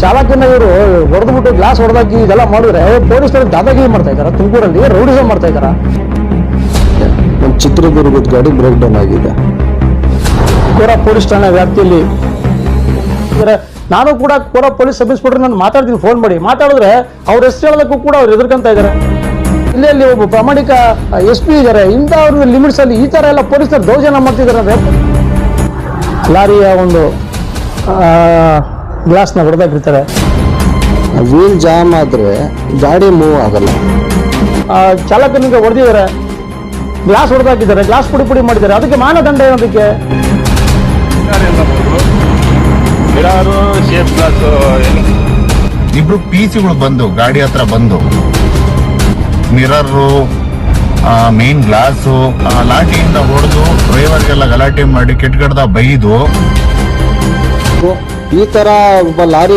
ಚಾಲಕನ ಇವರು ಹೊಡೆದ್ಬಿಟ್ಟು ಗ್ಲಾಸ್ ಹೊಡೆದಾಕಿ ಇದೆಲ್ಲ ಮಾಡಿದ್ರೆ ಪೊಲೀಸರು ದಾದಾಗಿರಿ ಮಾಡ್ತಾ ಇದ್ದಾರೆ. ತುಮಕೂರಲ್ಲಿ ರೌಡಿಸಮ್ ಮಾಡ್ತಾ ಇದ್ದಾರೆ. ಒಂದು ಚಿತ್ರದುರ್ಗದ ಗಾಡಿ ಬ್ರೇಕ್ ಡೌನ್ ಆಗಿದೆ. ಕೋರ ಪೊಲೀಸ್ ಠಾಣೆ ವ್ಯಾಪ್ತಿಯಲ್ಲಿ ನಾನು ಕೂಡ ಕೋರ ಪೊಲೀಸ್ ಸಬ್ ಇನ್ಸ್ಪೆಕ್ಟರ್ ನಾನು ಮಾತಾಡ್ತೀನಿ, ಫೋನ್ ಮಾಡಿ ಮಾತಾಡಿದ್ರೆ ಅವ್ರ ಹೆಸರು ಹೇಳೋದಕ್ಕೂ ಕೂಡ ಅವ್ರು ಎದುರ್ಕೊಂತ ಇದ್ದಾರೆ. ಇಲ್ಲಿ ಒಬ್ಬ ಪ್ರಾಮಾಣಿಕ SP ಇದ್ದಾರೆ. ಇಂಥವ್ರ ಲಿಮಿಟ್ಸ್ ಅಲ್ಲಿ ಈ ತರ ಎಲ್ಲ ಪೊಲೀಸರು ದೌರ್ಜನ್ಯ ಮಾಡ್ತಿದ್ದಾರೆ. ಲಾರಿಯ ಒಂದು ಗ್ಲಾಸ್ನ ಹೊಡೆದಾಕಿರ್ತಾರೆ. ವೀಲ್ ಜಾಮ್ ಆದ್ರೆ ಗಾಡಿ ಮೂವ್ ಆಗಲ್ಲ. ಚಾಲಕನಿಗೆ ಹೊಡೆದಿದ್ದಾರೆ, ಗ್ಲಾಸ್ ಹೊಡೆದಾಕಿದ್ದಾರೆ, ಗ್ಲಾಸ್ ಪುಡಿ ಪುಡಿ ಮಾಡಿದ್ದಾರೆ. ಅದಕ್ಕೆ ಮಾನದಂಡ ಏನದಕ್ಕೆ? ಇಬ್ರು PC ಬಂದು ಗಾಡಿ ಹತ್ರ ಬಂದು ಮಿರರು, ಮೇನ್ ಗ್ಲಾಸು, ಲಾಠಿಯಿಂದ ಹೊಡೆದು ಡ್ರೈವರ್ಗೆಲ್ಲ ಗಲಾಟೆ ಮಾಡಿ ಕೆಟ್ಟ ಬೈದು ಈ ತರ ಒಬ್ಬ ಲಾರಿ